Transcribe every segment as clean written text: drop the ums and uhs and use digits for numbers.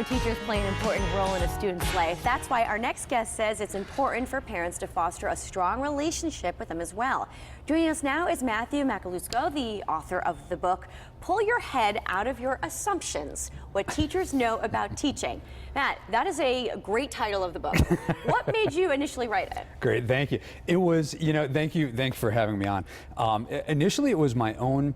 teachers play an important role in a student's life. That's why our next guest says it's important for parents to foster a strong relationship with them as well. Joining us now is Matthew Macaluso, the author of the book, Pull Your Head Out of Your Assumptions, What Teachers Know About Teaching. Matt, that is a great title of the book. What made you initially write it? Great, thank you. It was, thank you for having me on. Initially, it was my own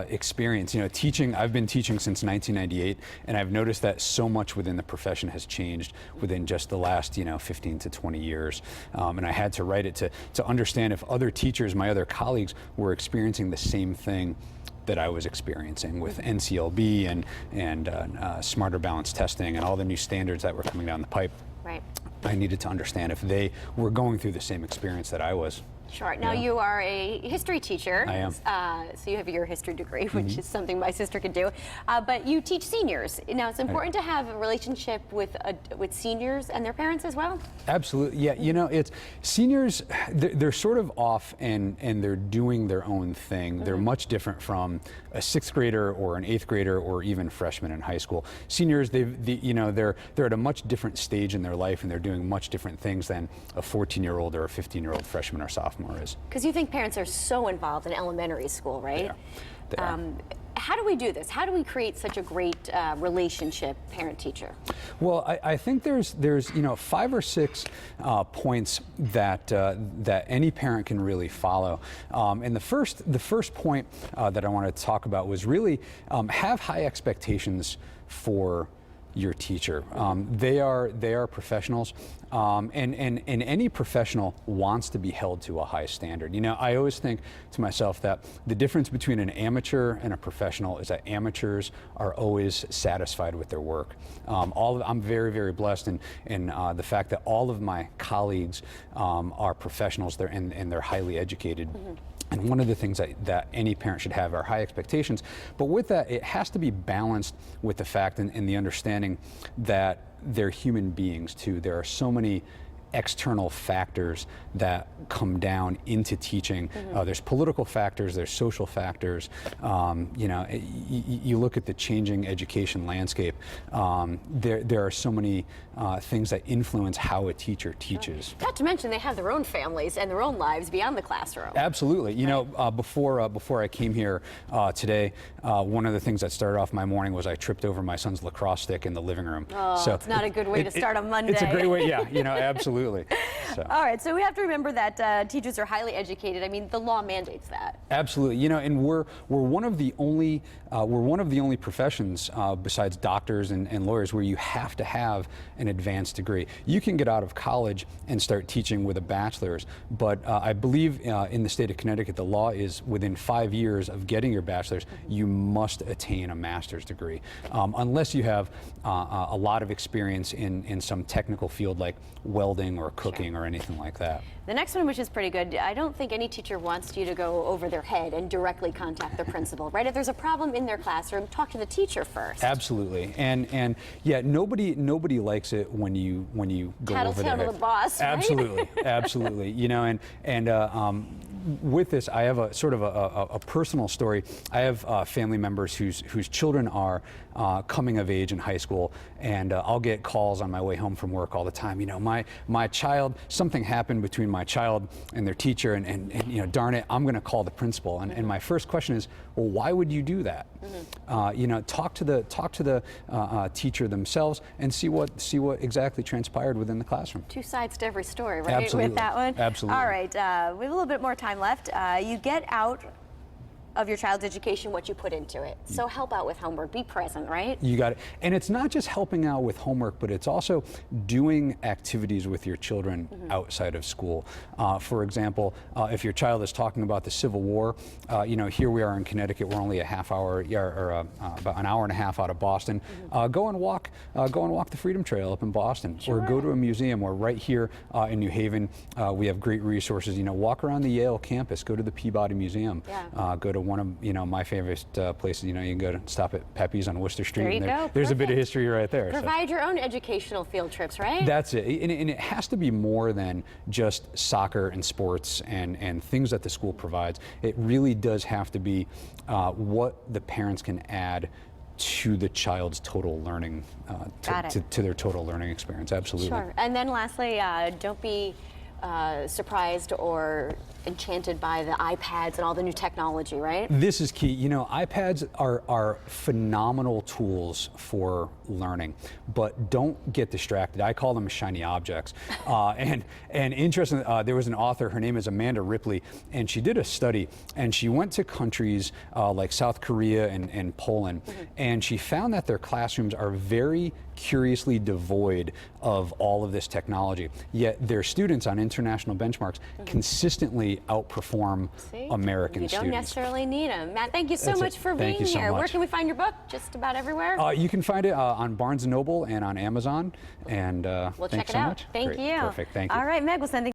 experience. Teaching, I've been teaching since 1998, and I've noticed that so much within the profession has changed within just the last, 15 to 20 years. And I had to write it to understand if other teachers, my other colleagues, were experiencing the same thing that I was experiencing with NCLB and smarter balanced testing and all the new standards that were coming down the pipe. Right. I needed to understand if they were going through the same experience that I was. Sure. Now you are a history teacher. I am. So you have your history degree, which is something my sister could do. But you teach seniors. Now it's important to have a relationship with seniors and their parents as well. Absolutely. Yeah. It's seniors. They're sort of off and they're doing their own thing. They're much different from a sixth grader or an eighth grader or even freshmen in high school. Seniors, they're at a much different stage in their life and they're doing much different things than a 14-year-old or a 15-year-old freshman or sophomore is. Because you think parents are so involved in elementary school, right? They are. How do we do this? How do we create such a great relationship, parent-teacher? Well, I think there's 5 or 6 points that any parent can really follow. And the first point that I wanted to talk about was really have high expectations for your teacher. They are professionals, and any professional wants to be held to a high standard. I always think to myself that the difference between an amateur and a professional is that amateurs are always satisfied with their work. I'm very, very blessed in the fact that all of my colleagues are professionals. They're highly educated. And one of the things that any parent should have are high expectations. But with that, it has to be balanced with the fact and the understanding that they're human beings too. There are so many external factors that come down into teaching. There's political factors, there's social factors. You look at the changing education landscape. There are so many things that influence how a teacher teaches. Not to mention they have their own families and their own lives beyond the classroom. Absolutely. Before I came here today, one of the things that started off my morning was I tripped over my son's lacrosse stick in the living room. Oh, so it's not a good way to start on Monday. It's a great way, yeah, absolutely. So. All right, so we have to remember that teachers are highly educated. I mean, the law mandates that. Absolutely, and we're one of the only professions besides doctors and lawyers where you have to have an advanced degree. You can get out of college and start teaching with a bachelor's, but I believe in the state of Connecticut, the law is within 5 years of getting your bachelor's, you must attain a master's degree, unless you have a lot of experience in some technical field like welding or cooking or anything like that. The next one, which is pretty good, I don't think any teacher wants you to go over their head and directly contact the principal, right? If there's a problem in their classroom, talk to the teacher first. Absolutely, and yeah, nobody likes it when you go over their head. Tattletale to the boss, right? Absolutely, absolutely. And with this, I have a sort of a personal story. I have family members whose children are coming of age in high school, and I'll get calls on my way home from work all the time. My child, something happened between my child and their teacher, and darn it, I'm going to call the principal. And my first question is, well, why would you do that? Talk to the teacher themselves and see what exactly transpired within the classroom. 2 sides to every story, right? Absolutely. With that one. Absolutely. All right, we have a little bit more time left. You get out of your child's education what you put into it. So help out with homework, be present, right? You got it. And it's not just helping out with homework, but it's also doing activities with your children outside of school. For example, if your child is talking about the Civil War, here we are in Connecticut, we're only a half hour or about an hour and a half out of Boston. Go and walk the Freedom Trail up in Boston, or go to a museum. Or right here in New Haven, we have great resources. Walk around the Yale campus, go to the Peabody Museum, go to one of my favorite places. You can go to stop at Pepe's on Worcester Street. There's a bit of history right there. Provide your own educational field trips, right? That's it, and it has to be more than just soccer and sports and things that the school provides. It really does have to be what the parents can add to the child's total learning, to their total learning experience. Absolutely. Sure. And then lastly, don't be surprised or enchanted by the iPads and all the new technology, right? This is key. You know, iPads are phenomenal tools for learning, but don't get distracted. I call them shiny objects. And interesting, there was an author, her name is Amanda Ripley, and she did a study, and she went to countries like South Korea and Poland, and she found that their classrooms are very curiously devoid of all of this technology, yet their students on international benchmarks consistently outperform American students. You don't necessarily need them. Matt, thank you so much for being here. Where can we find your book? Just about everywhere? You can find it on Barnes & Noble and on Amazon, and we'll check thanks it so out. much. Thank Great. you. Perfect, thank you. All right, Meg, we'll send